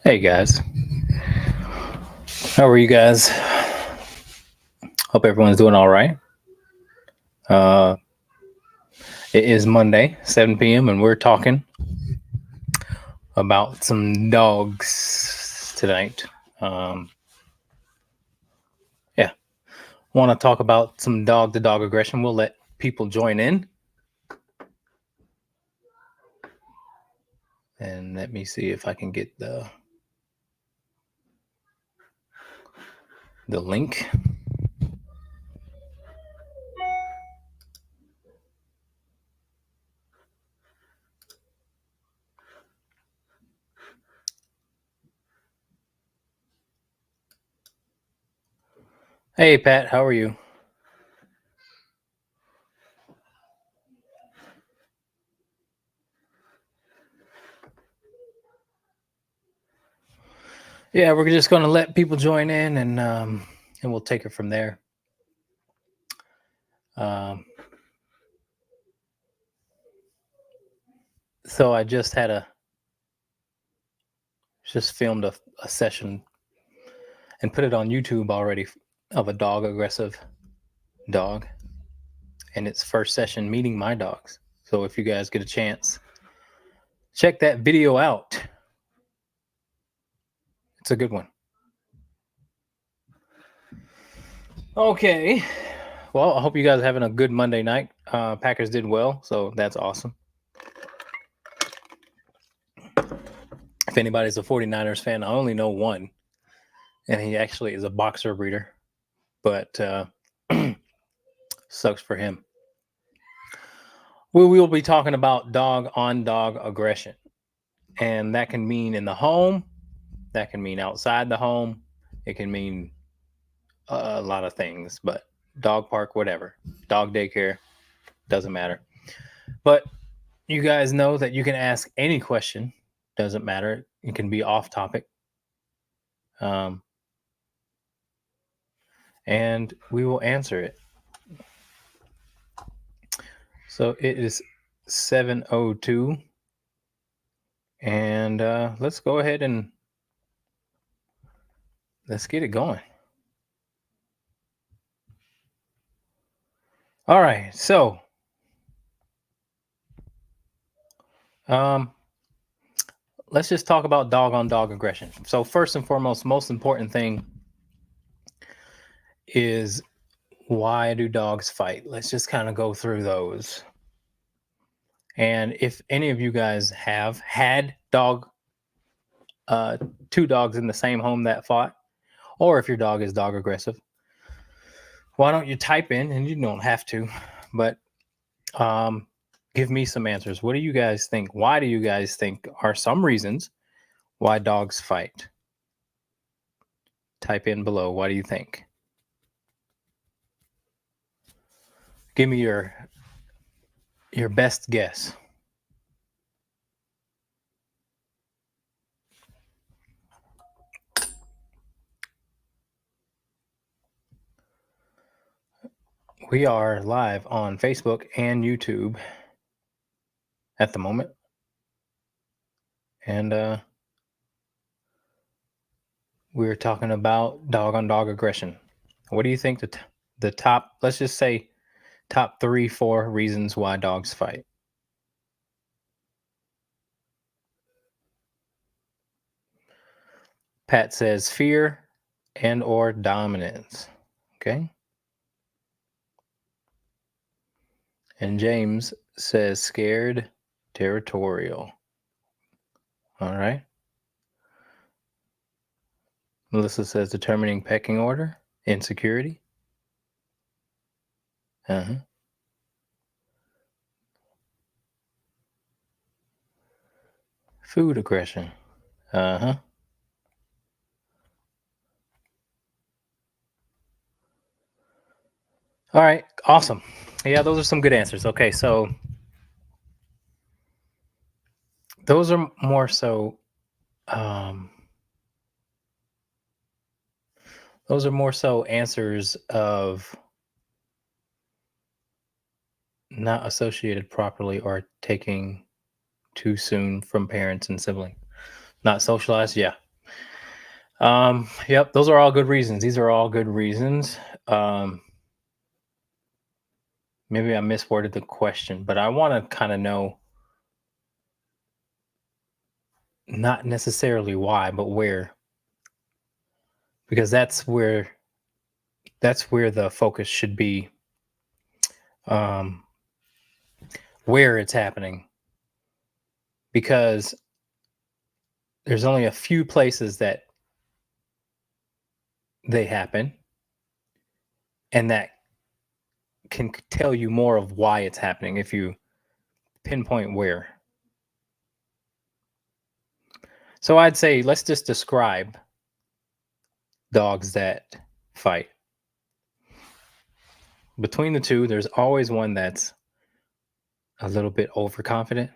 Hey guys, how are you guys? Hope everyone's doing all right. Uh, it is Monday, 7 p.m., and we're talking about some dogs tonight. Yeah, want to talk about some dog-to-dog aggression. We'll let people join in, and let me see if I can get the link. Hey Pat, how are you? Yeah, we're just going to let people join in, and we'll take it from there. So I just filmed a session and put it on YouTube already of a dog aggressive dog, and its first session meeting my dogs. So if you guys get a chance, check that video out. It's a good one. Okay. Well, I hope you guys are having a good Monday night. Packers did well, so that's awesome. If anybody's a 49ers fan, I only know one, and he actually is a boxer breeder, but sucks for him. We will be talking about dog-on-dog aggression, and that can mean in the home, that can mean outside the home, it can mean a lot of things, but dog park, whatever, dog daycare, doesn't matter. But you guys know that you can ask any question, doesn't matter. It can be off topic. And we will answer it. So it is 7:02, and let's go ahead and let's get it going. All right, so let's just talk about dog-on-dog aggression. So first and foremost, most important thing is, why do dogs fight? Let's just kind of go through those. And if any of you guys have had two dogs in the same home that fought, or if your dog is dog aggressive, why don't you type in, and you don't have to, but give me some answers. What do you guys think? Why do you guys think are some reasons why dogs fight? Type in below. What do you think? Give me your best guess. We are live on Facebook and YouTube at the moment. And we're talking about dog-on-dog aggression. What do you think the top, let's just say, top 3-4 reasons why dogs fight? Pat says fear and or dominance. Okay. And James says scared, territorial. All right. Melissa says determining pecking order, insecurity. Food aggression. All right, awesome. Yeah, those are some good answers. Okay, so those are more so answers of not associated properly or taking too soon from parents and sibling. Not socialized, yeah. Yep, those are all good reasons. These are all good reasons. Um, Maybe I misworded the question, but I want to kind of know not necessarily why, but where, because that's where the focus should be. Um, where it's happening, because there's only a few places that they happen, and that can tell you more of why it's happening if you pinpoint where. So I'd say let's just describe dogs that fight. Between the two, there's always one that's a little bit overconfident,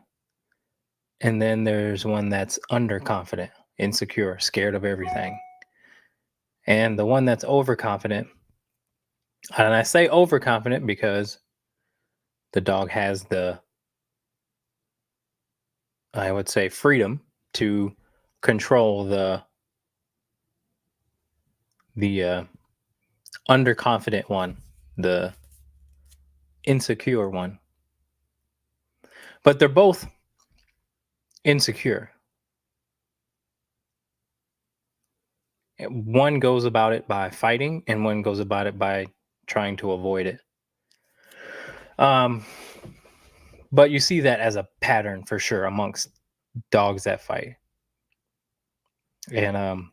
and then there's one that's underconfident, insecure, scared of everything. And the one that's overconfident, and I say overconfident because the dog has the, I would say, freedom to control the underconfident one, the insecure one. But they're both insecure. One goes about it by fighting, and one goes about it by trying to avoid it. Um, but you see that as a pattern for sure amongst dogs that fight. And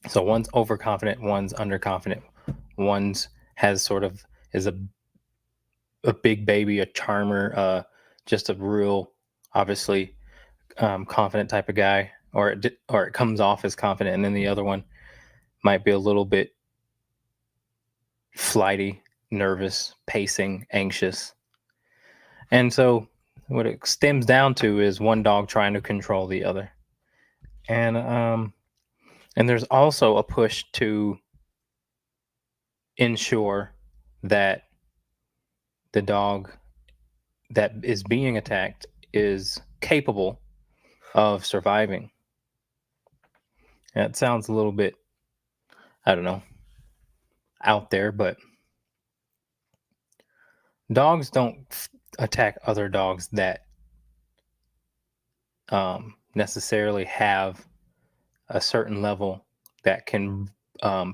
so one's overconfident, one's underconfident, one's has sort of is a big baby, a charmer, just a real, obviously, confident type of guy, or it comes off as confident, and then the other one might be a little bit flighty, nervous, pacing, anxious. And so what it stems down to is one dog trying to control the other. And there's also a push to ensure that the dog that is being attacked is capable of surviving. That sounds a little bit, I don't know, out there, but dogs don't attack other dogs that necessarily have a certain level that can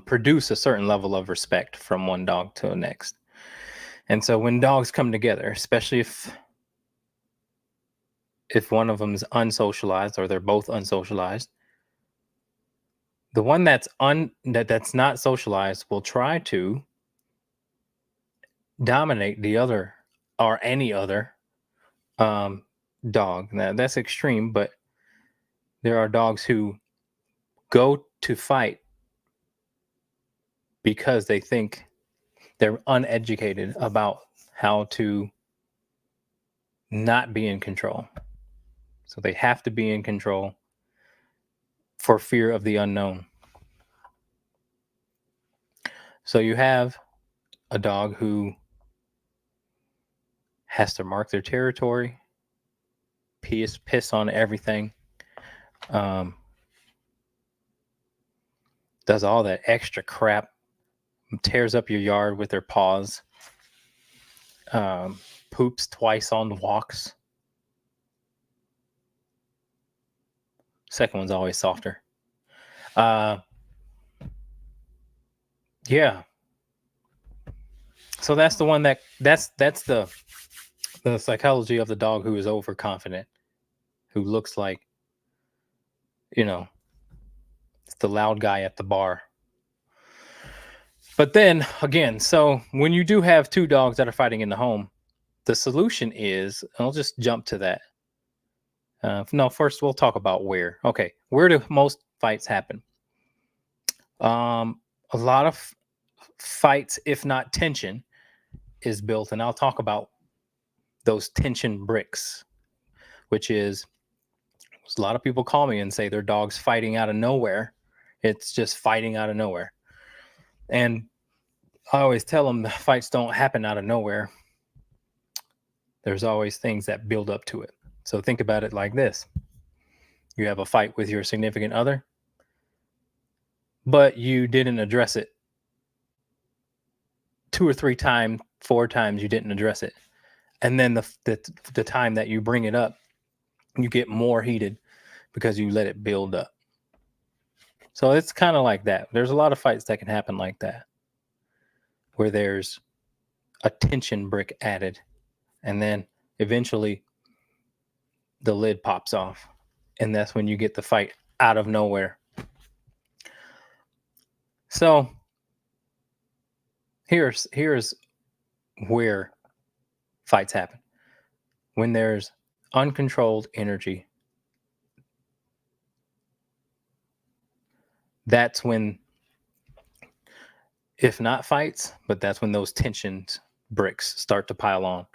produce a certain level of respect from one dog to the next. And so when dogs come together, especially if one of them is unsocialized or they're both unsocialized, the one that's not socialized will try to dominate the other or any other dog. Now that's extreme, but there are dogs who go to fight because they think they're uneducated about how to not be in control. So they have to be in control for fear of the unknown. So you have a dog who has to mark their territory, piss on everything, does all that extra crap, tears up your yard with their paws, poops twice on the walks. Second one's always softer. Yeah. So that's the one that's the psychology of the dog who is overconfident, who looks like, it's the loud guy at the bar. But then again, so when you do have two dogs that are fighting in the home, the solution is, I'll just jump to that. No, first we'll talk about where. Okay, where do most fights happen? A lot of fights, if not tension, is built, and I'll talk about those tension bricks, which is a lot of people call me and say their dog's fighting out of nowhere. It's just fighting out of nowhere. And I always tell them the fights don't happen out of nowhere. There's always things that build up to it. So think about it like this. You have a fight with your significant other, but you didn't address it 2 or 3 times, 4 times you didn't address it. And then the time that you bring it up, you get more heated because you let it build up. So it's kind of like that. There's a lot of fights that can happen like that, where there's a tension brick added, and then eventually the lid pops off, and that's when you get the fight out of nowhere. So here's where fights happen. When there's uncontrolled energy, that's when, if not fights, but that's when those tensions bricks start to pile on.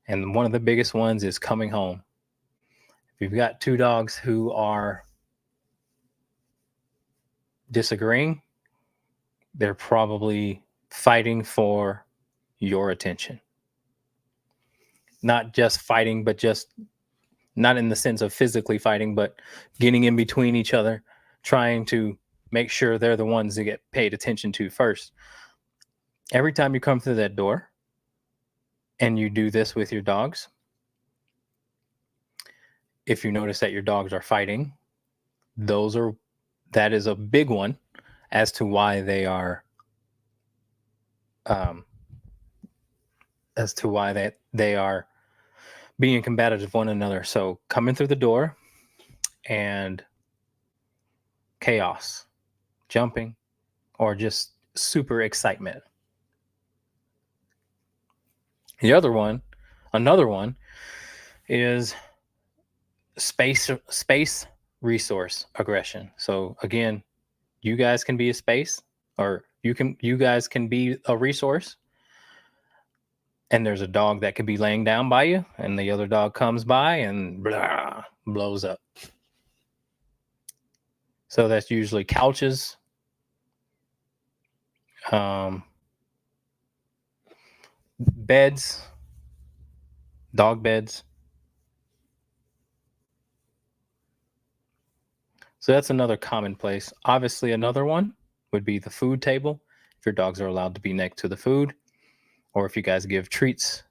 And one of the biggest ones is coming home. If you've got 2 dogs who are disagreeing, they're probably fighting for your attention. Not just fighting, but just not in the sense of physically fighting, but getting in between each other, trying to make sure they're the ones that get paid attention to first. Every time you come through that door and you do this with your dogs, if you notice that your dogs are fighting, that is a big one as to why they are being combative with one another. So coming through the door and chaos, jumping, or just super excitement. Another one is space resource aggression. So again, you guys can be a space, or you guys can be a resource, and there's a dog that could be laying down by you, and the other dog comes by and blah, blows up. So that's usually couches, beds, dog beds. So that's another commonplace. Obviously, another one would be the food table. If your dogs are allowed to be next to the food, or if you guys give treats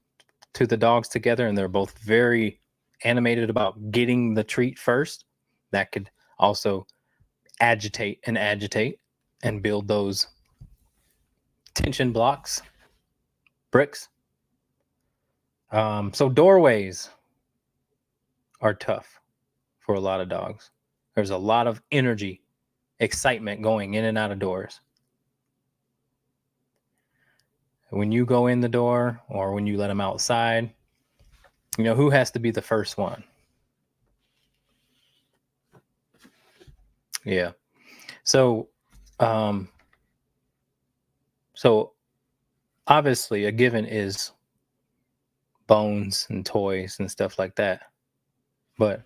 to the dogs together and they're both very animated about getting the treat first, that could also agitate and build those tension bricks. So doorways are tough for a lot of dogs. There's a lot of energy, excitement going in and out of doors. When you go in the door or when you let them outside, who has to be the first one? Yeah. So obviously a given is bones and toys and stuff like that. But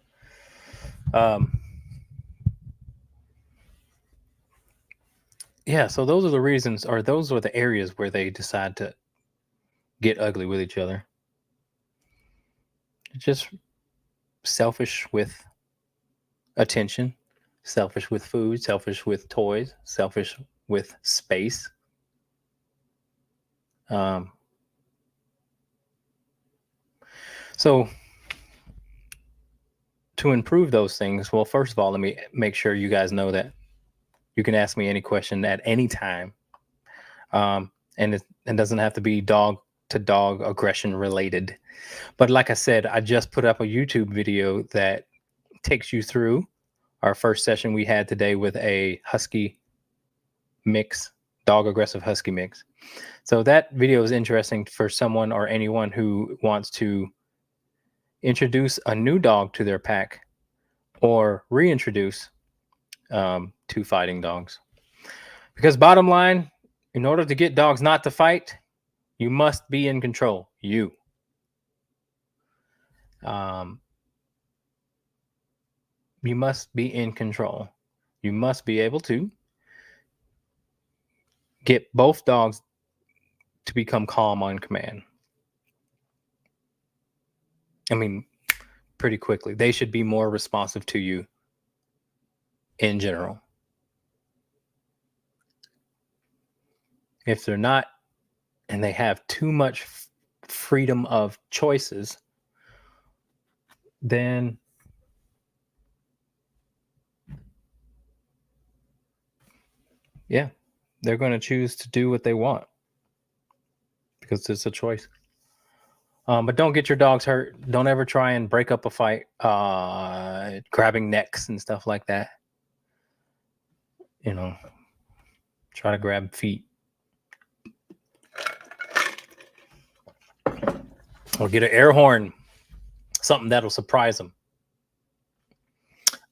yeah, so those are the reasons, or those are the areas where they decide to get ugly with each other. Just selfish with attention, selfish with food, selfish with toys, selfish with space. So to improve those things, well, first of all, let me make sure you guys know that you can ask me any question at any time. And it doesn't have to be dog to dog aggression related. But like I said, I just put up a YouTube video that takes you through our first session we had today with a husky mix, dog aggressive husky mix. So that video is interesting for someone or anyone who wants to introduce a new dog to their pack or reintroduce 2 fighting dogs. Because bottom line, in order to get dogs not to fight, you must be in control. You must be in control. You must be able to get both dogs to become calm on command. I mean, pretty quickly. They should be more responsive to you in general. If they're not, and they have too much freedom of choices, then yeah, they're going to choose to do what they want because it's a choice. But don't get your dogs hurt. Don't ever try and break up a fight, grabbing necks and stuff like that. You know, try to grab feet. Or get an air horn, something that'll surprise them.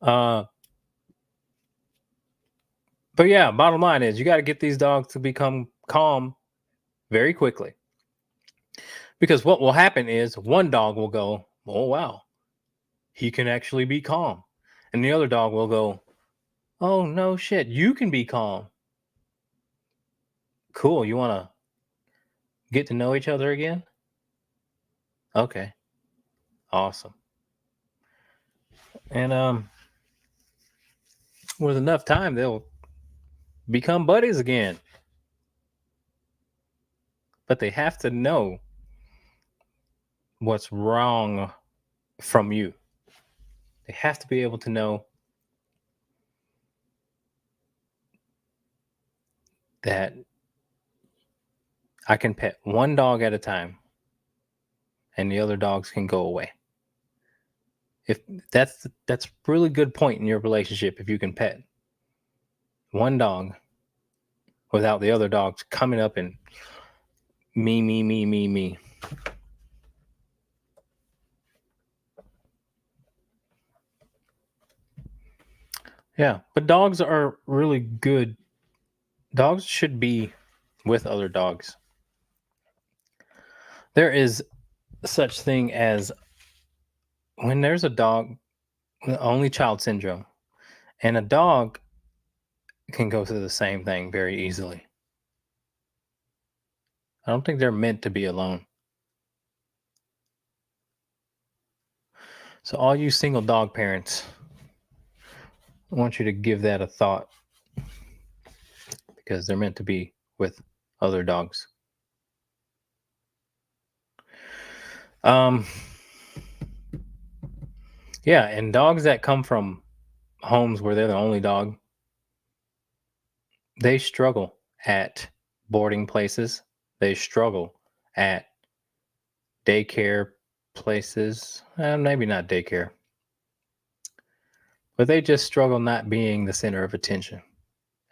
But yeah, bottom line is you got to get these dogs to become calm very quickly. Because what will happen is one dog will go, oh, wow, he can actually be calm. And the other dog will go, oh, no shit, you can be calm. Cool. You want to get to know each other again? Okay. Awesome. And with enough time, they'll become buddies again. But they have to know what's wrong from you. They have to be able to know that I can pet one dog at a time and the other dogs can go away. If that's really good point in your relationship, if you can pet one dog without the other dogs coming up and me. Yeah, but dogs are really good. Dogs should be with other dogs. There is such thing as when there's a dog, only child syndrome, and a dog can go through the same thing very easily. I don't think they're meant to be alone. So all you single dog parents, I want you to give that a thought because they're meant to be with other dogs. Yeah, and dogs that come from homes where they're the only dog, they struggle at boarding places. They struggle at daycare places. Maybe not daycare. But they just struggle not being the center of attention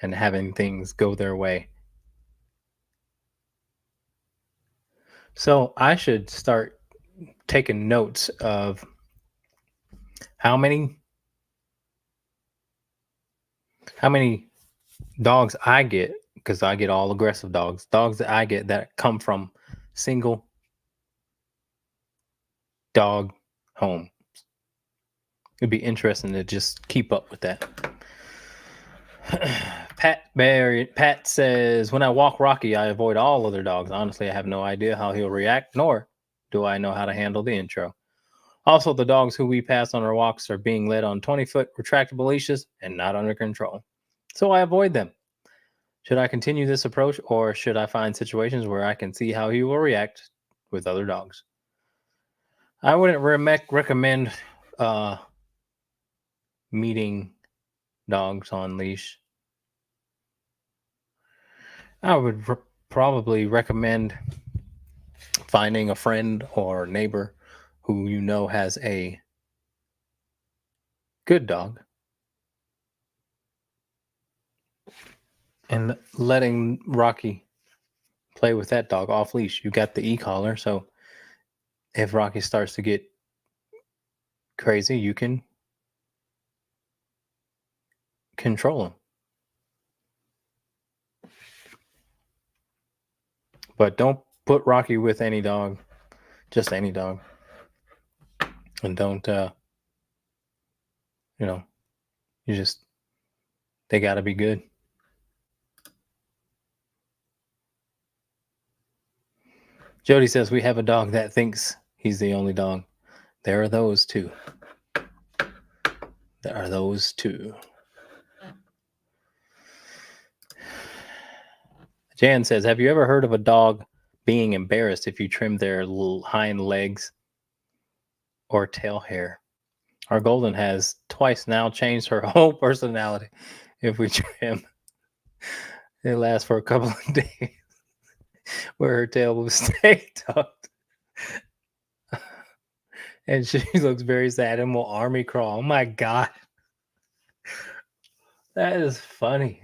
and having things go their way. So I should start taking notes of how many dogs I get, because I get all aggressive dogs that I get that come from single dog homes. It'd be interesting to just keep up with that. Pat says, when I walk Rocky, I avoid all other dogs. Honestly, I have no idea how he'll react, nor do I know how to handle the intro. Also, the dogs who we pass on our walks are being led on 20-foot retractable leashes and not under control. So I avoid them. Should I continue this approach, or should I find situations where I can see how he will react with other dogs? I wouldn't recommend meeting dogs on leash. I would probably recommend finding a friend or neighbor who you know has a good dog and letting Rocky play with that dog off leash. You got the e-collar, so if Rocky starts to get crazy, you can control him. But don't put Rocky with any dog, just any dog. And don't, they got to be good. Jody says, we have a dog that thinks he's the only dog. There are those too. There are those too. Jan says, have you ever heard of a dog being embarrassed if you trim their little hind legs or tail hair? Our golden has twice now changed her whole personality if we trim. It lasts for a couple of days where her tail will stay tucked. And she looks very sad and will army crawl. Oh my God. That is funny.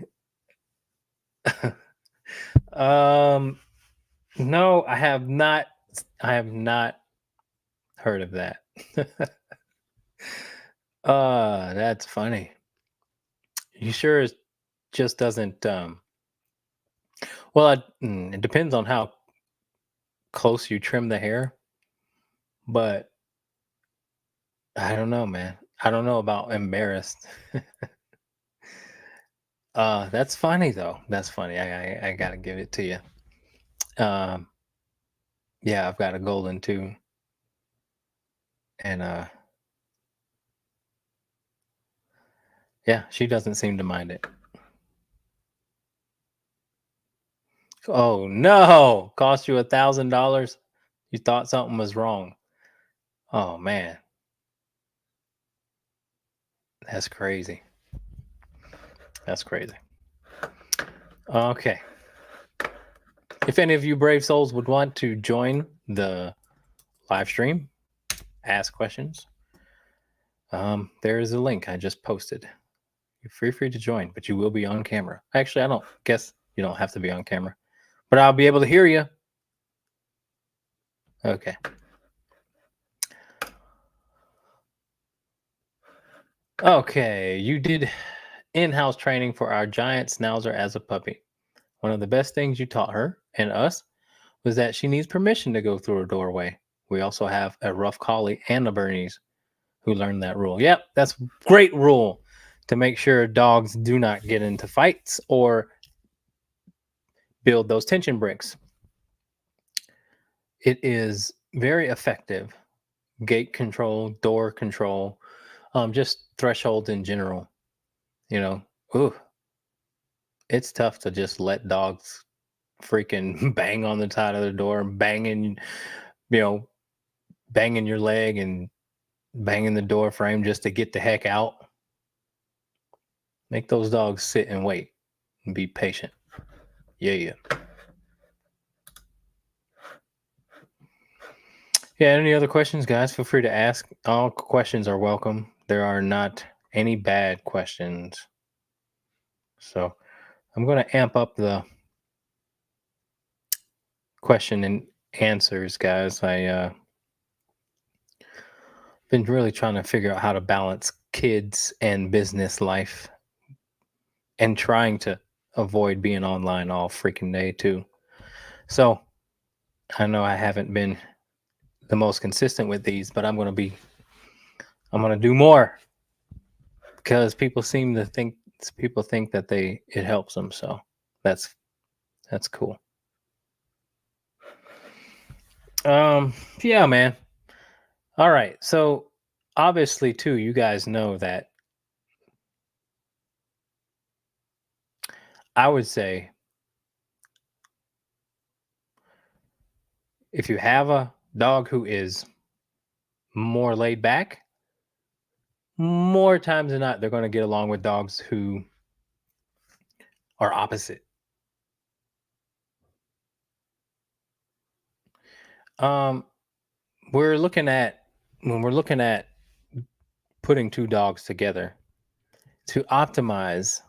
No, I have not heard of that. That's funny. You sure it just doesn't well, it depends on how close you trim the hair, but I don't know, man. I don't know about embarrassed. That's funny though. That's funny. I gotta give it to you. Yeah, I've got a golden too, and yeah, she doesn't seem to mind it. Oh no! Cost you $1,000. You thought something was wrong. Oh man, that's crazy. That's crazy. Okay. If any of you brave souls would want to join the live stream, ask questions, there is a link I just posted. You're free to join, but you will be on camera. Actually, I don't guess you don't have to be on camera, but I'll be able to hear you. Okay. Okay, you did in-house training for our giant schnauzer as a puppy. One of the best things you taught her and us was that she needs permission to go through a doorway. We also have a rough collie and a Bernese who learned that rule. Yep, that's a great rule to make sure dogs do not get into fights or build those tension bricks. It is very effective. Gate control, door control, just thresholds in general. You know, ooh, it's tough to just let dogs freaking bang on the side of the door, banging, banging your leg and banging the door frame just to get the heck out. Make those dogs sit and wait and be patient. Yeah. Yeah, any other questions, guys? Feel free to ask. All questions are welcome. There are not any bad questions. So I'm going to amp up the question and answers, guys. I been really trying to figure out how to balance kids and business life and trying to avoid being online all freaking day too. So I know I haven't been the most consistent with these, but I'm going to do more because people think that it helps them. So that's cool. Yeah, man. All right. So obviously too, you guys know that I would say if you have a dog who is more laid back, more times than not, they're going to get along with dogs who are opposite. Um, when we're looking at putting two dogs together to optimize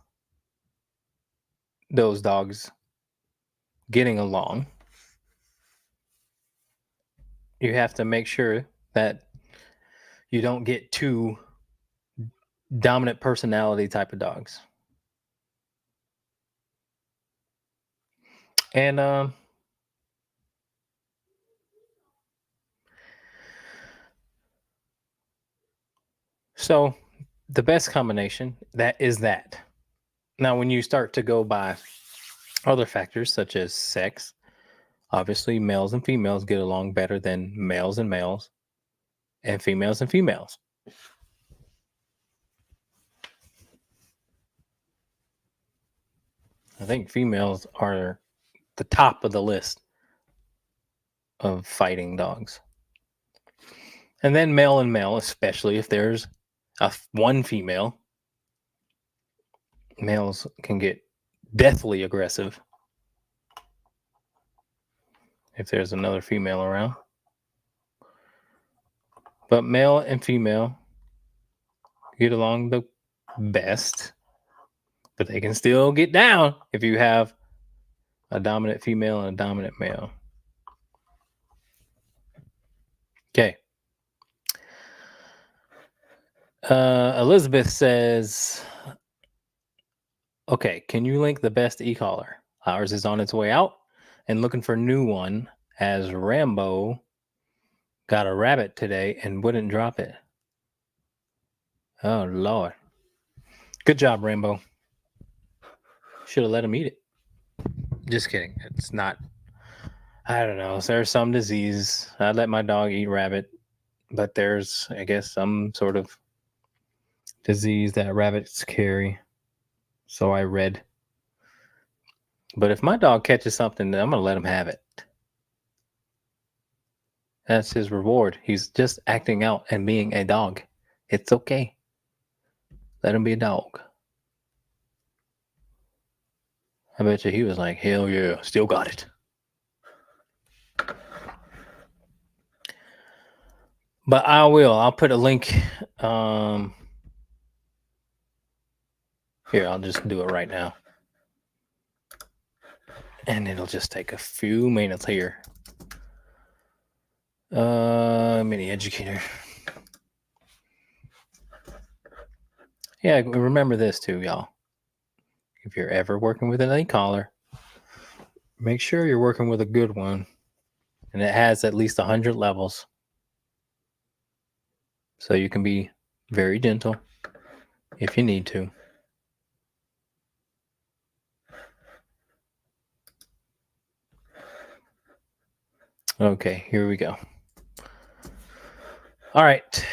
those dogs getting along, you have to make sure that you don't get two dominant personality type of dogs. And so the best combination that is that. Now, when you start to go by other factors such as sex, obviously males and females get along better than males and males. and females and females. I think females are the top of the list of fighting dogs. And then male and male, especially if there's one female, males can get deathly aggressive if there's another female around. But male and female get along the best, but they can still get down if you have a dominant female and a dominant male. Okay. Elizabeth says, okay, can you link the best e-collar? Ours is on its way out and looking for a new one, as Rambo got a rabbit today and wouldn't drop it. Oh, Lord. Good job, Rambo. Should have let him eat it. Just kidding. It's not, I don't know. There's some disease. I let my dog eat rabbit, but there's, I guess, some sort of disease that rabbits carry. So I read. But if my dog catches something, then I'm going to let him have it. That's his reward. He's just acting out and being a dog. It's okay. Let him be a dog. I bet you he was like, hell yeah, still got it. But I will. I'll put a link. Here, I'll just do it right now. And it'll just take a few minutes here. Mini educator. Yeah, remember this too, y'all. If you're ever working with an e-collar, make sure you're working with a good one. And it has at least 100 levels. So you can be very gentle if you need to. Okay, here we go. All right.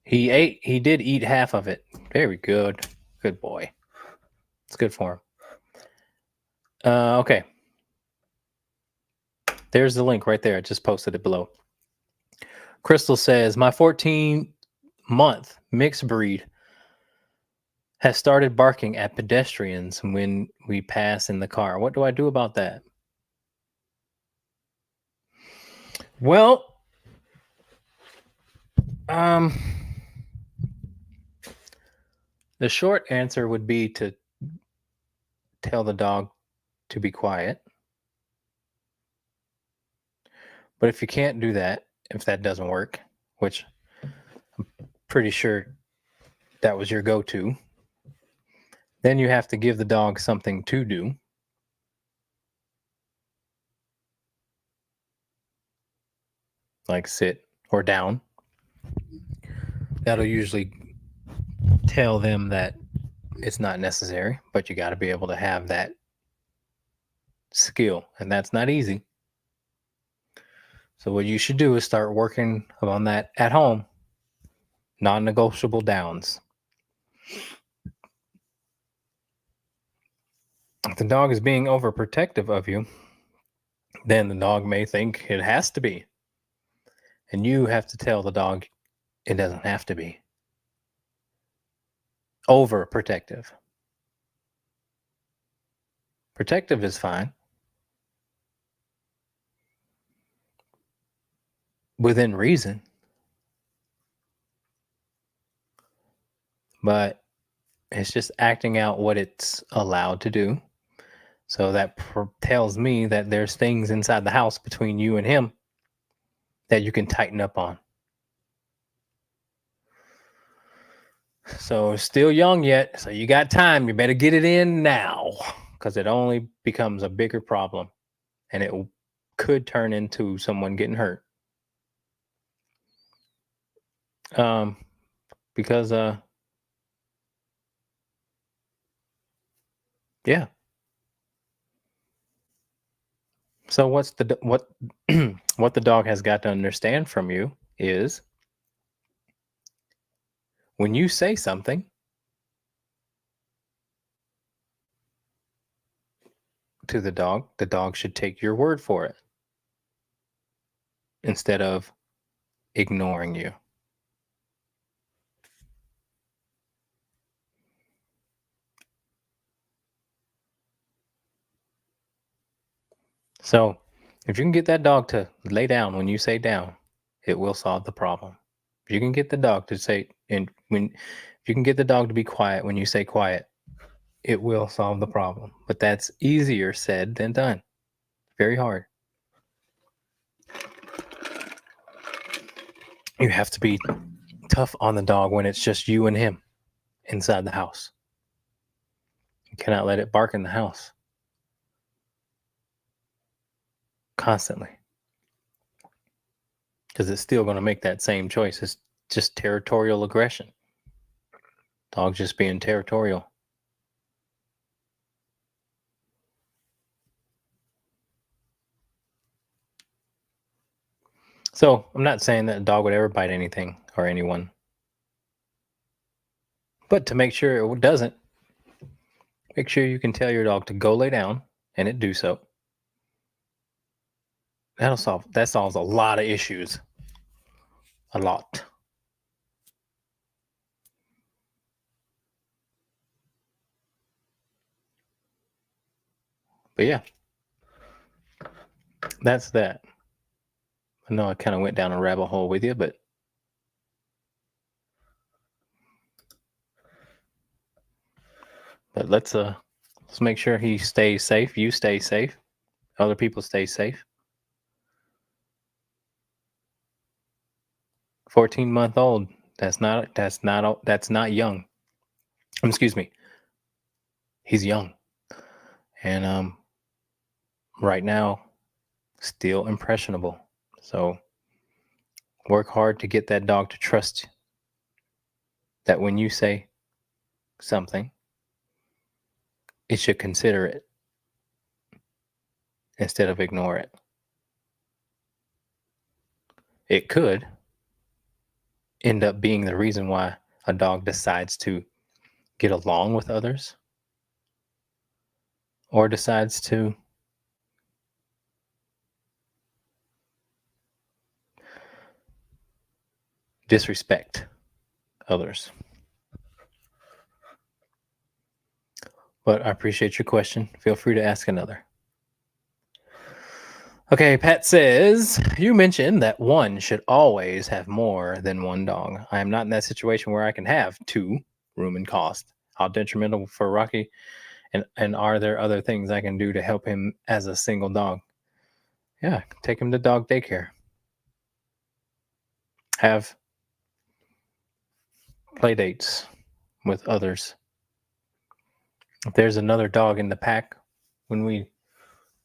He did eat half of it. Very good. Good boy. It's good for him. Okay. There's the link right there. I just posted it below. Crystal says, my 14-month mixed breed has started barking at pedestrians when we pass in the car. What do I do about that? Well, the short answer would be to tell the dog to be quiet. But if you can't do that, if that doesn't work, which I'm pretty sure that was your go-to, then you have to give the dog something to do. Like sit or down. That'll usually tell them that it's not necessary, but you got to be able to have that skill, and that's not easy. So what you should do is start working on that at home. Non-negotiable downs. If the dog is being overprotective of you, then the dog may think it has to be. And you have to tell the dog it doesn't have to be. Overprotective. Protective is fine. Within reason. But it's just acting out what it's allowed to do. So that tells me that there's things inside the house between you and him that you can tighten up on. So still young yet, so you got time. You better get it in now, because it only becomes a bigger problem, and it could turn into someone getting hurt. Because yeah. So what what the dog has got to understand from you is when you say something to the dog should take your word for it instead of ignoring you. So, if you can get that dog to lay down when you say down, it will solve the problem. If you can get the dog to say and when if you can get the dog to be quiet when you say quiet, it will solve the problem. But that's easier said than done. Very hard. You have to be tough on the dog when it's just you and him inside the house. You cannot let it bark in the house constantly because it's still going to make that same choice. It's just territorial aggression. Dog just being territorial. So I'm not saying that a dog would ever bite anything or anyone, but to make sure it doesn't, make sure you can tell your dog to go lay down and it do so. That solves a lot of issues. A lot. But yeah, that's that. I know I kind of went down a rabbit hole with you, but let's make sure he stays safe. You stay safe. Other people stay safe. 14-month-old. That's not young. Excuse me. He's young, and right now still impressionable. So work hard to get that dog to trust that when you say something, it should consider it instead of ignore it. It could end up being the reason why a dog decides to get along with others or decides to disrespect others. But I appreciate your question. Feel free to ask another. Okay, Pat says, you mentioned that one should always have more than one dog. I am not in that situation where I can have two, room and cost. How detrimental for Rocky? And are there other things I can do to help him as a single dog? Yeah, take him to dog daycare. Have play dates with others. If there's another dog in the pack, when we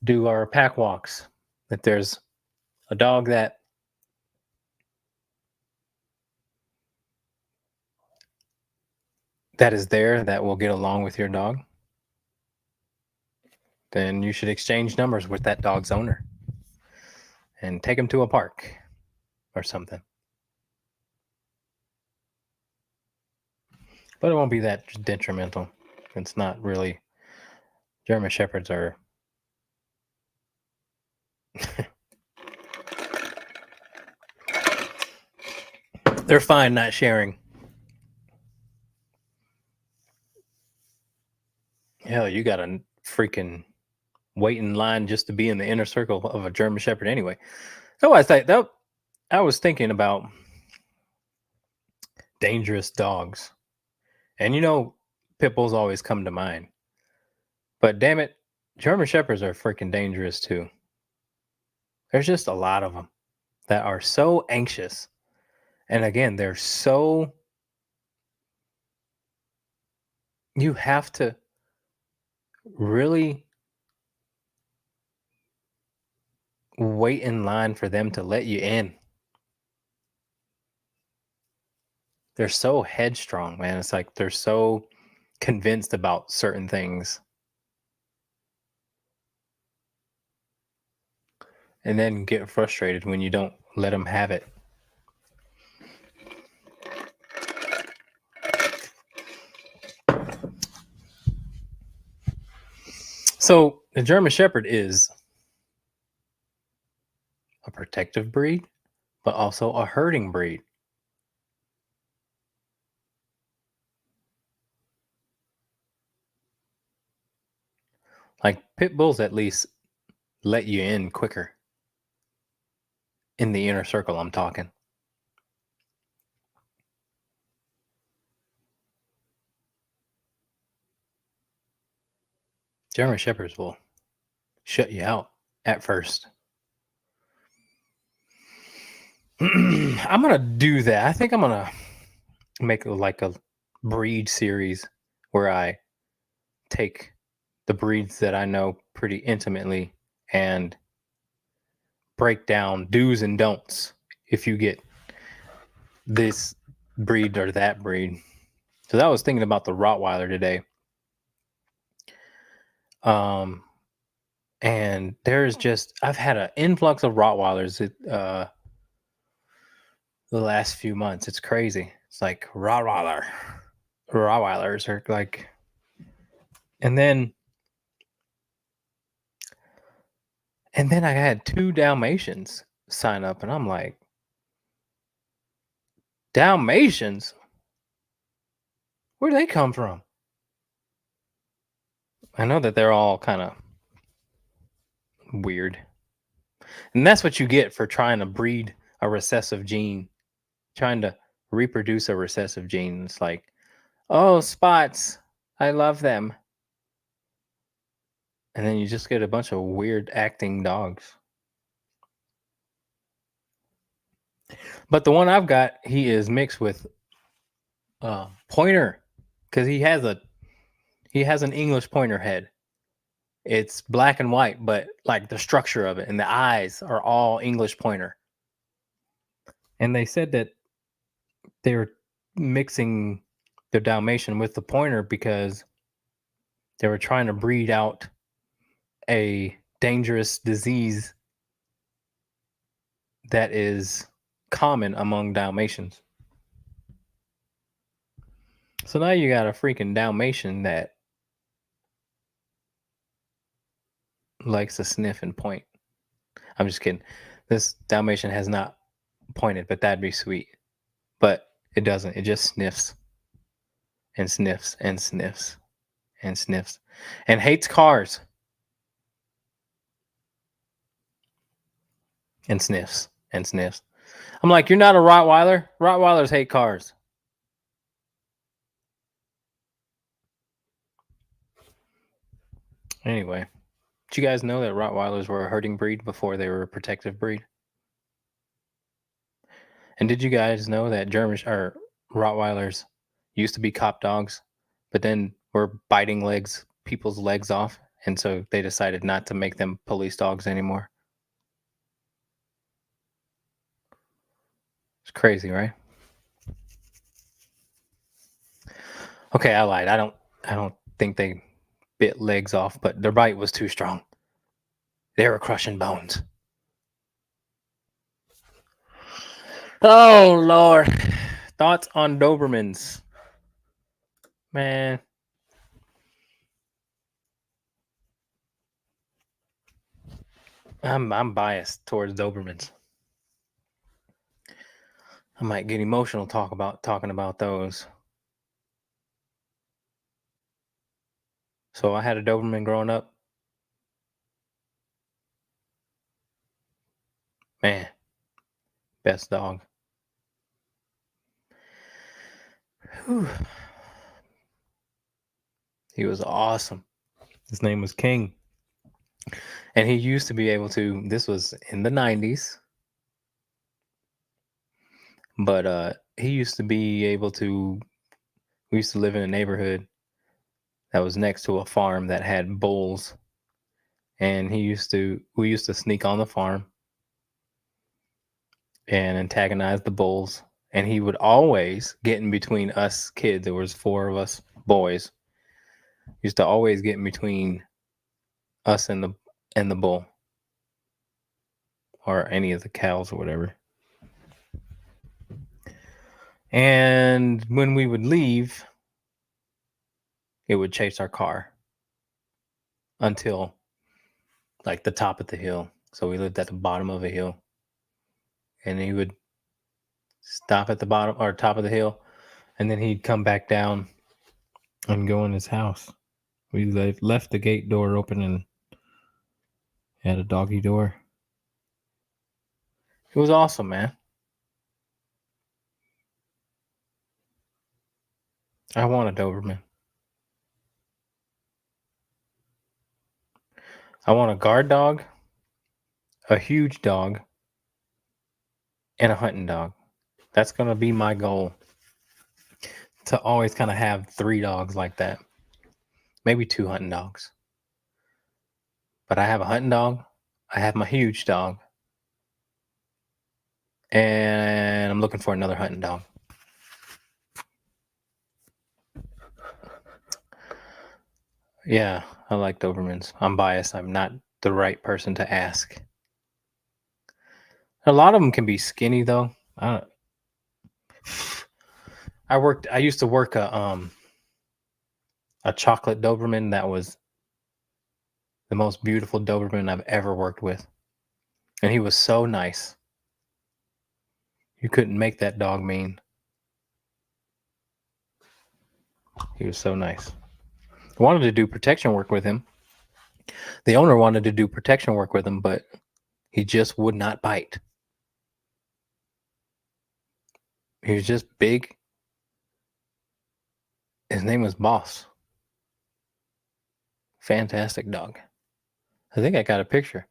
do our pack walks, if there's a dog that is there that will get along with your dog, then you should exchange numbers with that dog's owner and take him to a park or something. But it won't be that detrimental. It's not really. German Shepherds are they're fine not sharing. Hell, you got to freaking wait in line just to be in the inner circle of a German Shepherd anyway. So I was thinking about dangerous dogs. And pit bulls always come to mind. But damn it, German Shepherds are freaking dangerous too. There's just a lot of them that are so anxious. And again, they're so. You have to really wait in line for them to let you in. They're so headstrong, man. It's like they're so convinced about certain things. and then get frustrated when you don't let them have it. So the German Shepherd is a protective breed, but also a herding breed. Like pit bulls at least let you in quicker. In the inner circle, I'm talking. German Shepherds will shut you out at first. I'm gonna do that. I think I'm gonna make like a breed series where I take the breeds that I know pretty intimately and break down do's and don'ts if you get this breed or that breed. So I was thinking about the Rottweiler today. And there's just I've had an influx of Rottweilers the last few months. It's crazy. It's like Rottweilers are like, and then I had 2 Dalmatians sign up, and I'm like, Dalmatians? Where do they come from? I know that they're all kind of weird. And that's what you get for trying to breed a recessive gene, trying to reproduce a recessive gene. It's like, oh, spots, I love them. And then you just get a bunch of weird acting dogs. But the one I've got, he is mixed with pointer, because he has an English pointer head. It's black and white, but like the structure of it and the eyes are all English pointer. And they said that they were mixing the Dalmatian with the pointer because they were trying to breed out a dangerous disease that is common among Dalmatians. So now you got a freaking Dalmatian that likes to sniff and point. I'm just kidding. This Dalmatian has not pointed, but that'd be sweet. But it doesn't. It just sniffs and sniffs and sniffs and sniffs and hates cars and sniffs and sniffs. I'm like, you're not a Rottweiler. Rottweilers hate cars. Anyway, did you guys know that Rottweilers were a herding breed before they were a protective breed? And did you guys know that German or Rottweilers used to be cop dogs, but then were biting people's legs off, and so they decided not to make them police dogs anymore? It's crazy, right? Okay, I lied. I don't think they bit legs off, but their bite was too strong. They were crushing bones. Oh Lord. Thoughts on Dobermans? Man. I'm biased towards Dobermans. I might get emotional talking about those. So I had a Doberman growing up. Man, best dog. Whew. He was awesome. His name was King. And he used to be able to, this was in the 90s, but he used to be able to, we used to live in a neighborhood that was next to a farm that had bulls. And we used to sneak on the farm and antagonize the bulls. And he would always get in between us kids. There was 4 of us boys. He used to always get in between us and the bull. or any of the cows or whatever. And when we would leave, it would chase our car until like the top of the hill. So we lived at the bottom of a hill. And he would stop at the bottom or top of the hill, and then he'd come back down and go in his house. We left the gate door open and had a doggy door. It was awesome, man. I want a Doberman. I want a guard dog, a huge dog, and a hunting dog. That's going to be my goal, to always kind of have 3 dogs like that. Maybe 2 hunting dogs. But I have a hunting dog, I have my huge dog, and I'm looking for another hunting dog. Yeah, I like Dobermans. I'm biased. I'm not the right person to ask. A lot of them can be skinny though. I used to work a chocolate Doberman that was the most beautiful Doberman I've ever worked with. And he was so nice. You couldn't make that dog mean. He was so nice. I wanted to do protection work with him. The owner wanted to do protection work with him, but he just would not bite. He was just big. His name was Boss. Fantastic dog. I think I got a picture.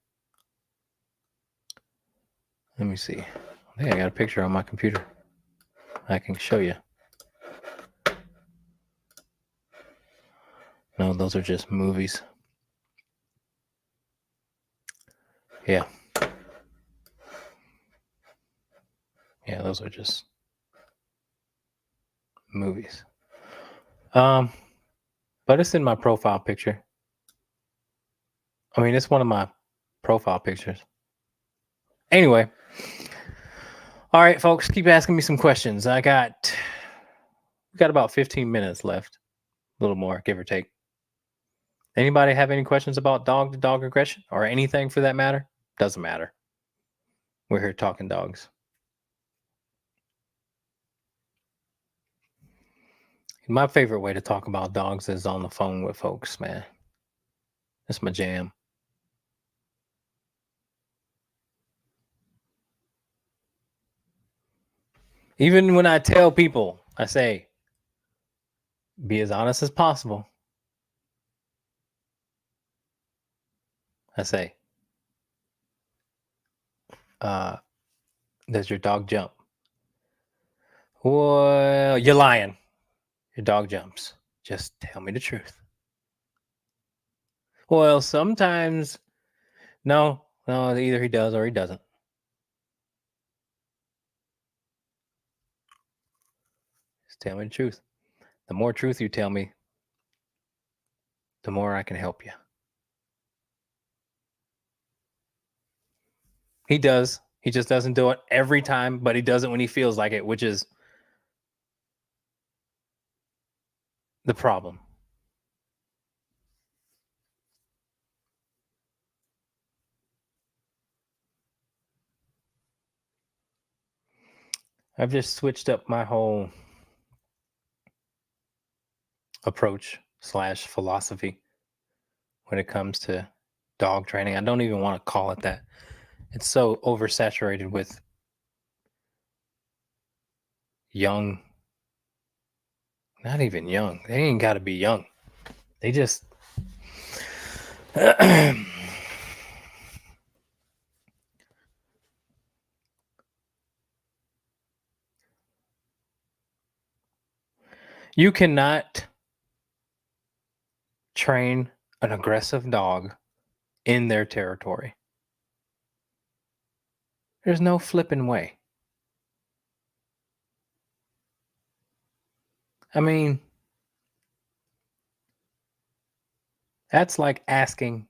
Let me see. I think I got a picture on my computer. I can show you. No, those are just movies. Yeah. Yeah, those are just movies. But it's in my profile picture. I mean, it's one of my profile pictures. Anyway. All right, folks, keep asking me some questions. We got about 15 minutes left. A little more, give or take. Anybody have any questions about dog-to-dog aggression or anything for that matter? Doesn't matter. We're here talking dogs. My favorite way to talk about dogs is on the phone with folks, man. That's my jam. Even when I tell people, I say, be as honest as possible. I say, does your dog jump? Well, you're lying. Your dog jumps. Just tell me the truth. Well, sometimes, no, either he does or he doesn't. Just tell me the truth. The more truth you tell me, the more I can help you. He does. He just doesn't do it every time, but he does it when he feels like it, which is the problem. I've just switched up my whole approach / philosophy when it comes to dog training. I don't even want to call it that. It's so oversaturated with young, not even young. They ain't got to be young. They just you cannot train an aggressive dog in their territory. There's no flipping way. I mean, that's like asking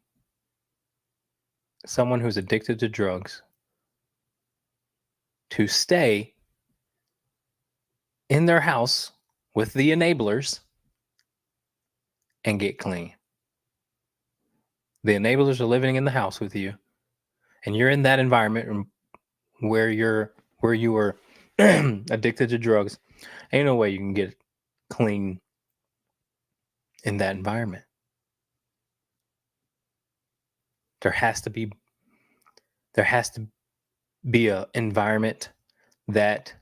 someone who's addicted to drugs to stay in their house with the enablers and get clean. The enablers are living in the house with you, and you're in that environment where you were addicted to drugs. Ain't no way you can get clean in that environment. There has to be a environment that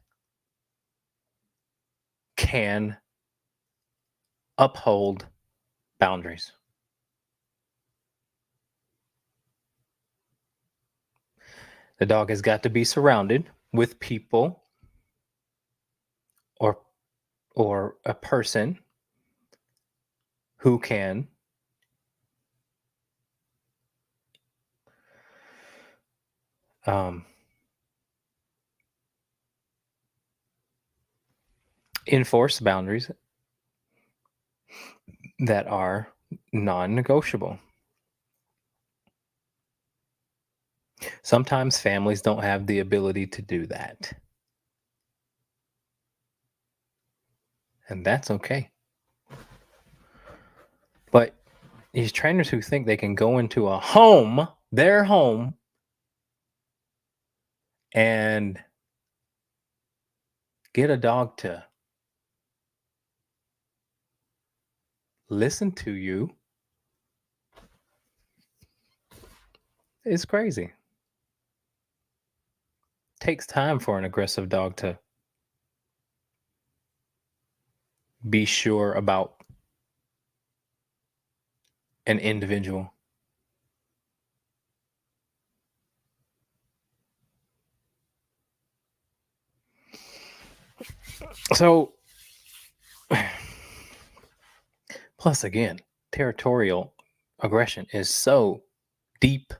can uphold boundaries. The dog has got to be surrounded with people or a person who can enforce boundaries that are non-negotiable. Sometimes families don't have the ability to do that. And that's okay. But these trainers who think they can go into a home, their home, and get a dog to listen to you, it's crazy. Takes time for an aggressive dog to be sure about an individual. So, plus again, territorial aggression is so deep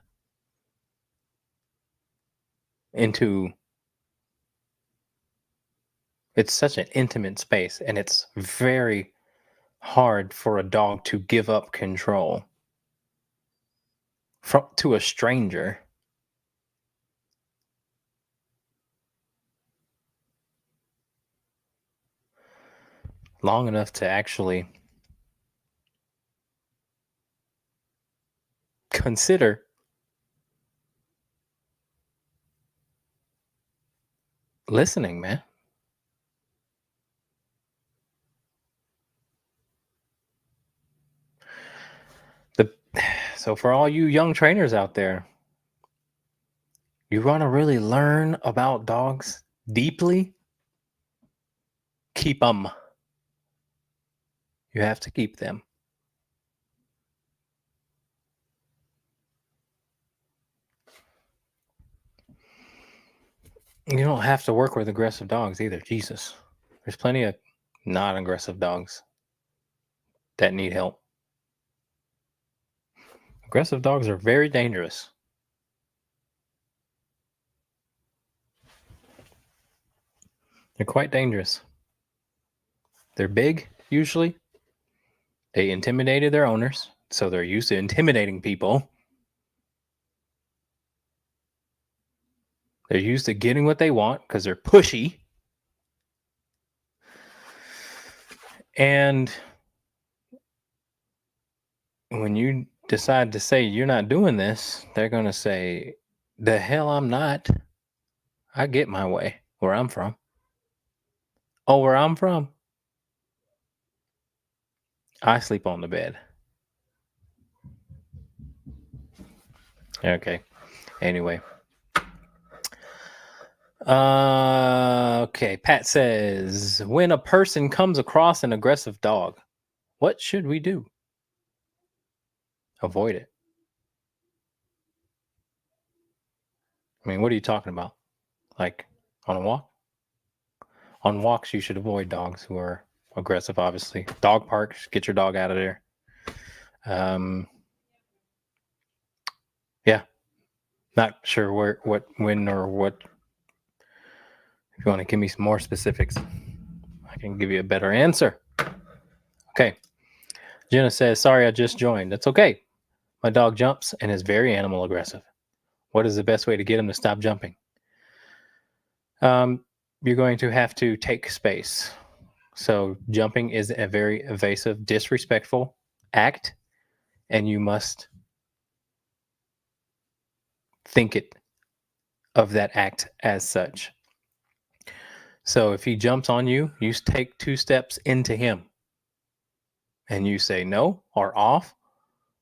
into, it's such an intimate space, and it's very hard for a dog to give up control to a stranger. Long enough to actually consider listening, man. So for all you young trainers out there, you want to really learn about dogs deeply? Keep them. You have to keep them. You don't have to work with aggressive dogs either. Jesus. There's plenty of non-aggressive dogs that need help. Aggressive dogs are very dangerous. They're quite dangerous. They're big, usually. They intimidated their owners, so they're used to intimidating people. They're used to getting what they want because they're pushy. And when you decide to say you're not doing this, they're going to say, the hell I'm not. I get my way where I'm from. Oh, where I'm from? I sleep on the bed. Okay. Anyway. Okay. Pat says, when a person comes across an aggressive dog, what should we do? Avoid it. I mean, what are you talking about? Like on a walk? On walks, you should avoid dogs who are aggressive, obviously. Dog parks, get your dog out of there. Yeah. Not sure when or what. If you want to give me some more specifics, I can give you a better answer. Okay. Jenna says, sorry, I just joined. That's okay. My dog jumps and is very animal aggressive. What is the best way to get him to stop jumping? You're going to have to take space. So jumping is a very evasive, disrespectful act, and you must think it of that act as such. So if he jumps on you, you take 2 steps into him and you say no or off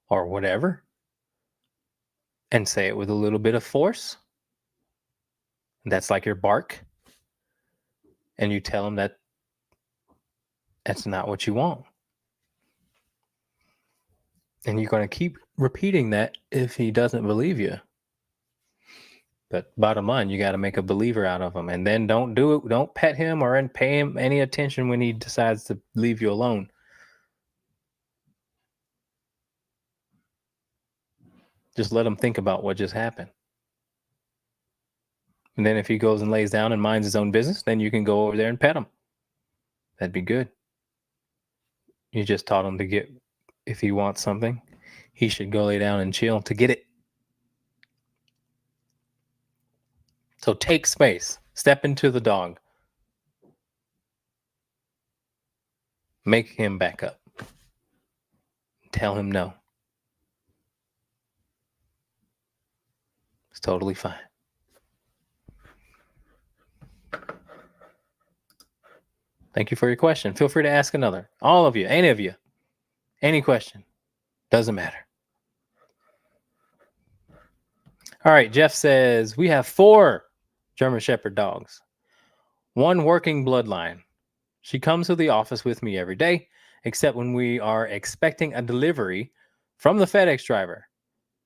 or whatever, and say it with a little bit of force. That's like your bark. And you tell him that that's not what you want. And you're going to keep repeating that if he doesn't believe you. But bottom line, you got to make a believer out of him. And then don't do it. Don't pet him or pay him any attention when he decides to leave you alone. Just let him think about what just happened. And then if he goes and lays down and minds his own business, then you can go over there and pet him. That'd be good. You just taught him to get, if he wants something, he should go lay down and chill to get it. So take space. Step into the dog. Make him back up. Tell him no. It's totally fine. Thank you for your question. Feel free to ask another. All of you, any of you, any question. Doesn't matter. All right, Jeff says, we have 4 German Shepherd dogs. 1 working bloodline. She comes to the office with me every day, except when we are expecting a delivery from the FedEx driver.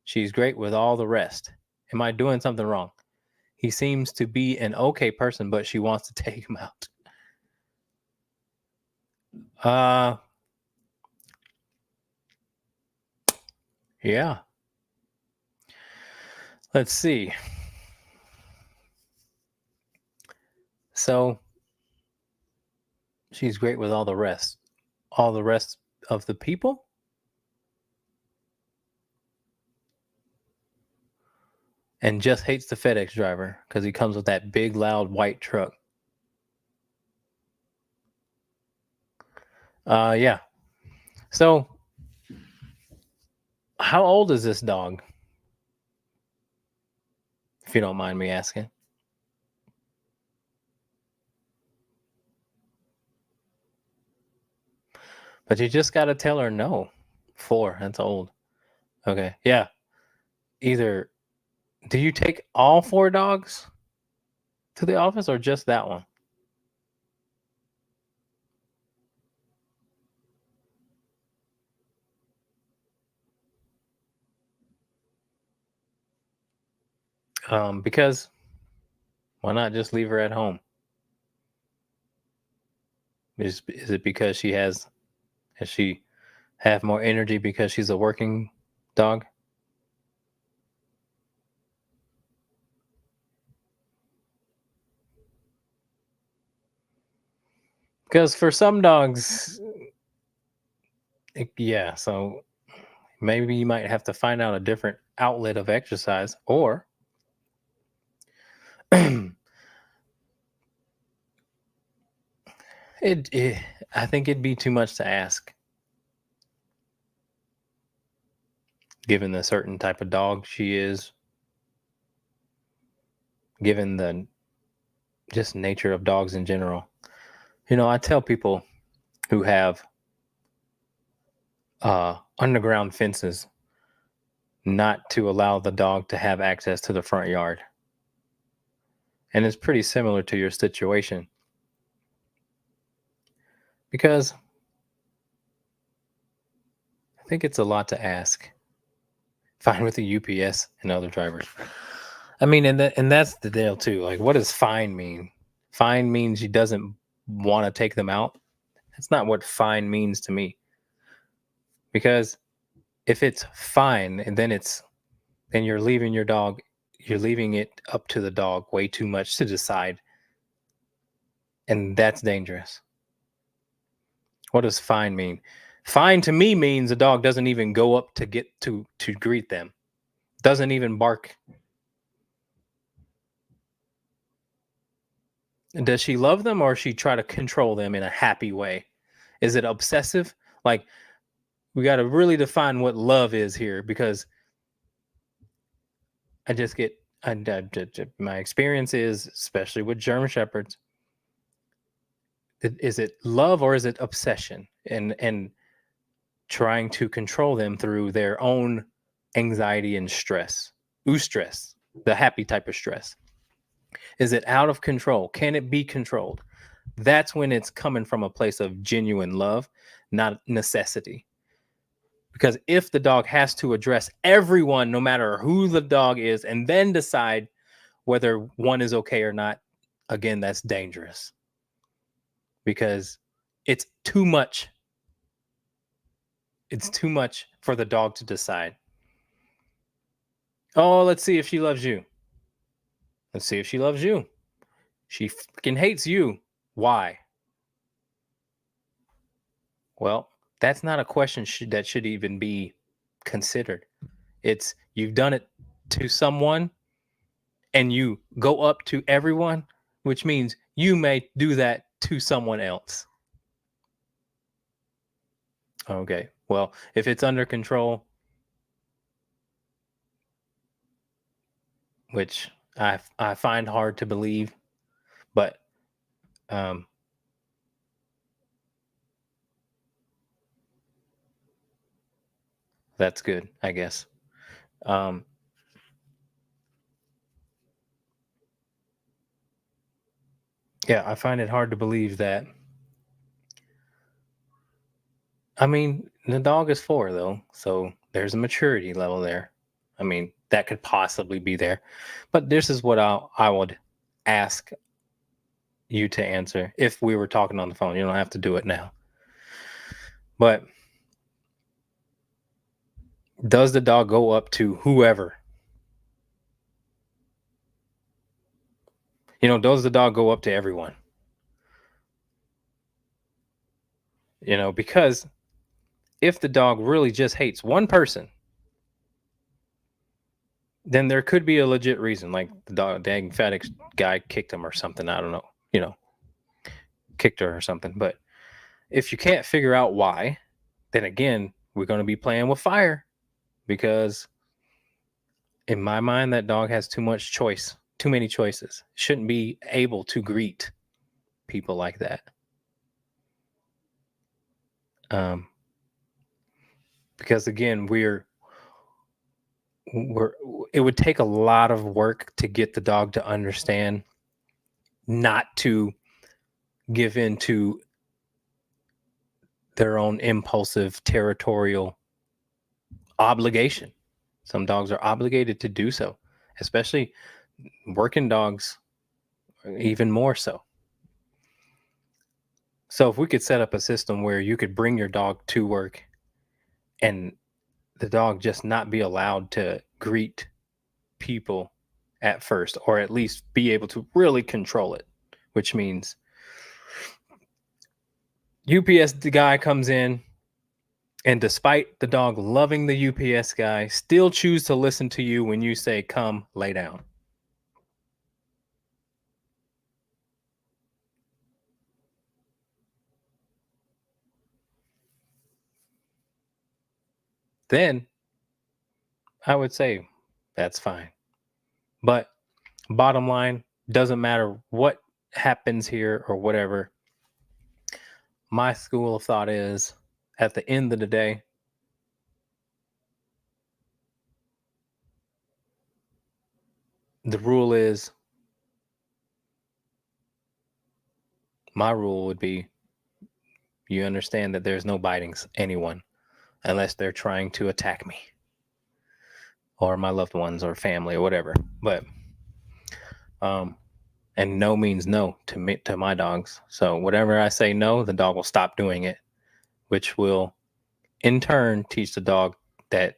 She's great with all the rest. Am I doing something wrong? He seems to be an okay person, but she wants to take him out. Yeah. Let's see. So she's great with all the rest. All the rest of the people? And just hates the FedEx driver because he comes with that big, loud white truck. Yeah. So, how old is this dog? If you don't mind me asking. But you just got to tell her no. 4, that's old. Okay. Yeah. Either, do you take all 4 dogs to the office or just that one? Because why not just leave her at home? Is it because has she have more energy because she's a working dog? Because for some dogs, yeah, so maybe you might have to find out a different outlet of exercise, or I think it'd be too much to ask, given the certain type of dog she is, given the just nature of dogs in general. You know, I tell people who have underground fences not to allow the dog to have access to the front yard. And it's pretty similar to your situation. Because I think it's a lot to ask. Fine with the UPS and other drivers. I mean, and that's the deal too. Like, what does fine mean? Fine means he doesn't want to take them out. That's not what fine means to me. Because if it's fine, and then you're leaving your dog, you're leaving it up to the dog way too much to decide. And that's dangerous. What does fine mean? Fine to me means a dog doesn't even go up to get to greet them. Doesn't even bark. Does she love them or she try to control them in a happy way? Is it obsessive? Like, we got to really define what love is here, because I just get my experience is, especially with German shepherds, is it love or is it obsession, and trying to control them through their own anxiety and stress, stress, the happy type of stress. Is it out of control? Can it be controlled? That's when it's coming from a place of genuine love, not necessity. Because if the dog has to address everyone, no matter who the dog is, and then decide whether one is okay or not, again, that's dangerous, because it's too much. It's too much for the dog to decide. Oh, let's see if she loves you. Let's see if she loves you. She freaking hates you. Why? Well, that's not a question that should even be considered. It's, you've done it to someone and you go up to everyone, which means you may do that to someone else. Okay. Well, if it's under control, which I find hard to believe, but um that's good, I guess. Um yeah, I find it hard to believe that. I mean, the dog is 4 though, so there's a maturity level there. I mean, that could possibly be there. But this is what I would ask you to answer if we were talking on the phone. You don't have to do it now. But does the dog go up to whoever? Does the dog go up to everyone? Because if the dog really just hates one person, then there could be a legit reason, like the dog, dang FedEx guy kicked him or something. I don't know, kicked her or something. But if you can't figure out why, then again, we're going to be playing with fire, because in my mind, that dog has too much choice, too many choices. Shouldn't be able to greet people like that. Um, because again, it would take a lot of work to get the dog to understand not to give in to their own impulsive territorial obligation. Some dogs are obligated to do so, especially working dogs, even more so. So if we could set up a system where you could bring your dog to work and the dog just not be allowed to greet people at first, or at least be able to really control it, which means UPS the guy comes in, and despite the dog loving the UPS guy, still choose to listen to you when you say, come lay down. Then I would say that's fine. But bottom line, doesn't matter what happens here or whatever. My school of thought is, at the end of the day, the rule is, my rule would be, you understand that there's no biting anyone unless they're trying to attack me or my loved ones or family or whatever. But and no means no to my dogs. So whatever I say no, the dog will stop doing it, which will in turn teach the dog that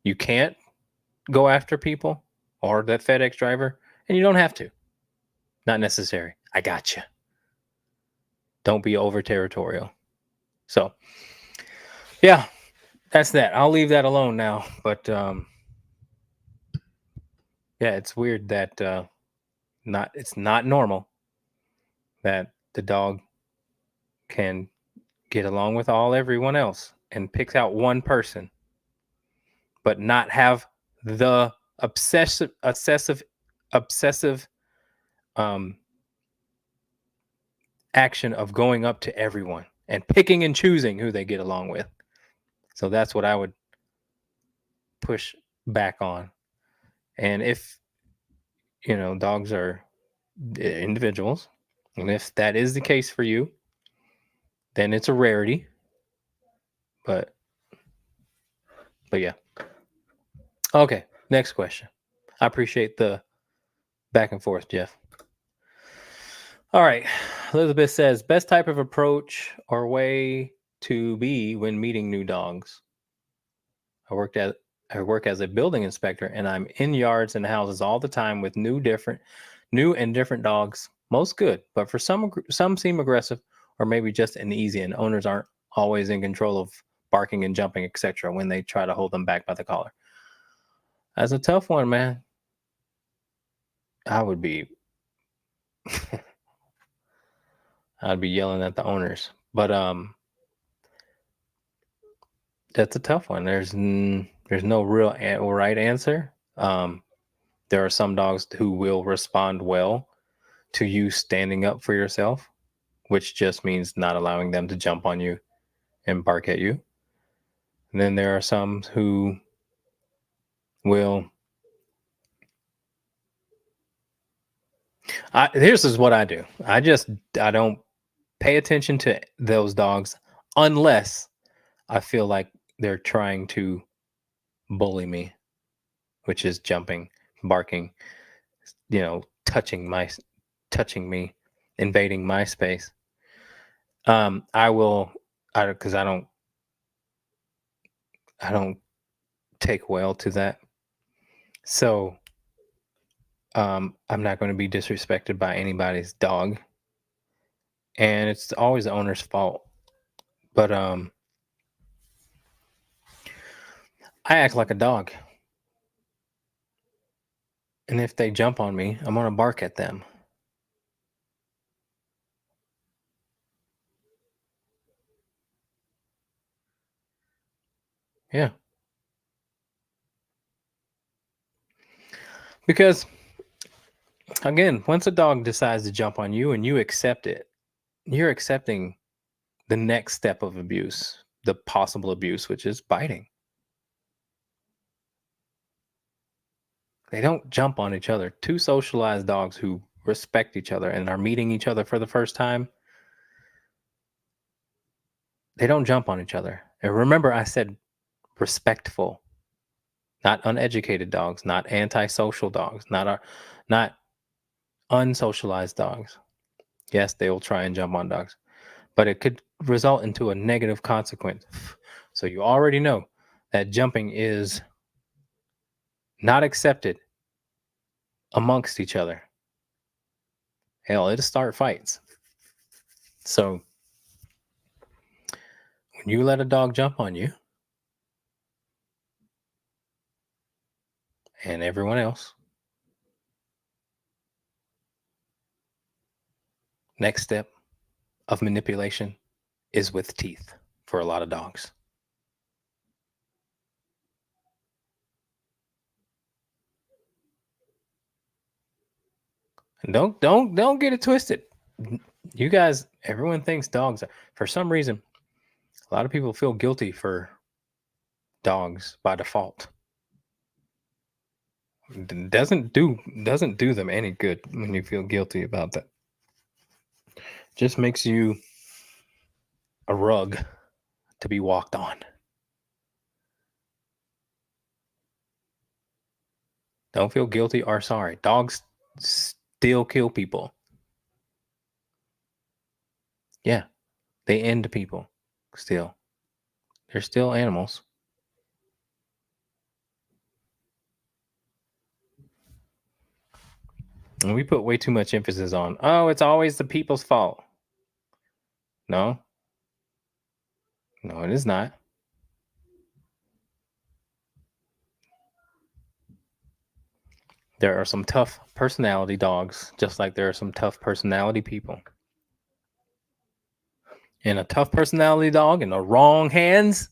you can't go after people or that FedEx driver, and you don't have to. Not necessary. I got you. Don't be over territorial. So, yeah, that's that. I'll leave that alone now. But yeah, it's weird that it's not normal. that the dog can get along with everyone else and picks out one person, but not have the obsessive um, action of going up to everyone and picking and choosing who they get along with. So that's what I would push back on. And if, dogs are individuals, and if that is the case for you, then it's a rarity. But yeah. Okay, next question. I appreciate the back and forth, Jeff. All right. Elizabeth says, best type of approach or way to be when meeting new dogs. I work as a building inspector, and I'm in yards and houses all the time with new and different dogs. Most good, but for some seem aggressive or maybe just uneasy, and owners aren't always in control of barking and jumping, etc. when they try to hold them back by the collar. That's a tough one, man. I would be I'd be yelling at the owners. But that's a tough one. There's no real right answer. There are some dogs who will respond well to you standing up for yourself, which just means not allowing them to jump on you and bark at you. And then there are some who will. This is what I do. I don't pay attention to those dogs unless I feel like they're trying to bully me, which is jumping, barking, touching me, invading my space. I will, because I don't take well to that. So I'm not going to be disrespected by anybody's dog. And it's always the owner's fault. But I act like a dog. And if they jump on me, I'm going to bark at them. Yeah. Because, again, once a dog decides to jump on you and you accept it, you're accepting the next step of abuse, the possible abuse, which is biting. They don't jump on each other. Two socialized dogs who respect each other and are meeting each other for the first time, they don't jump on each other. And remember, I said respectful, not uneducated dogs, not antisocial dogs, not unsocialized dogs. Yes, they will try and jump on dogs, but it could result into a negative consequence. So you already know that jumping is not accepted amongst each other. Hell, it'll start fights. So when you let a dog jump on you and everyone else, next step of manipulation is with teeth for a lot of dogs. And don't get it twisted. You guys, everyone thinks dogs are, for some reason, a lot of people feel guilty for dogs by default. Doesn't do them any good when you feel guilty about that. Just makes you a rug to be walked on. Don't feel guilty or sorry. Dogs still kill people. Yeah, they end people still. They're still animals. And we put way too much emphasis on, oh, it's always the people's fault. No, it is not. There are some tough personality dogs, just like there are some tough personality people. And a tough personality dog in the wrong hands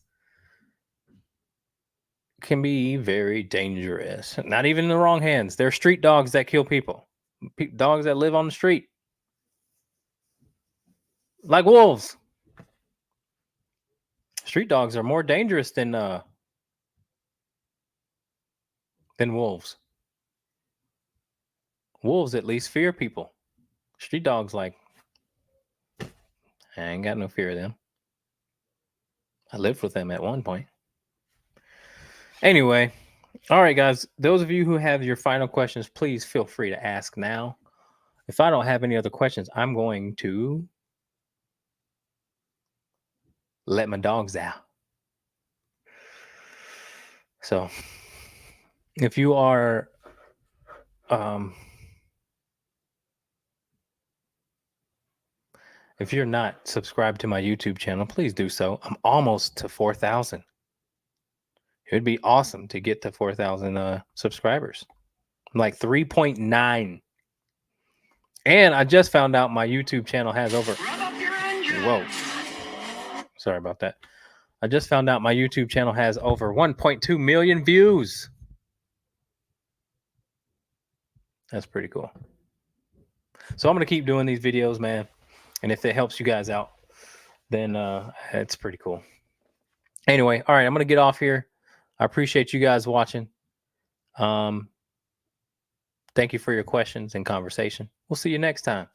can be very dangerous. Not even in the wrong hands. They're street dogs that kill people. Dogs that live on the street. Like wolves. Street dogs are more dangerous than wolves. Wolves at least fear people. Street dogs, like, I ain't got no fear of them. I lived with them at one point. Anyway, all right, guys. Those of you who have your final questions, please feel free to ask now. If I don't have any other questions, I'm going to let my dogs out. So, if you are if you're not subscribed to my YouTube channel, please do so. I'm almost to 4,000. It would be awesome to get to 4,000 subscribers. I'm like 3.9. And I just found out my YouTube channel has over... Whoa. Sorry about that. I just found out my YouTube channel has over 1.2 million views. That's pretty cool. So I'm going to keep doing these videos, man. And if it helps you guys out, then it's pretty cool. Anyway, all right, I'm going to get off here. I appreciate you guys watching. Thank you for your questions and conversation. We'll see you next time.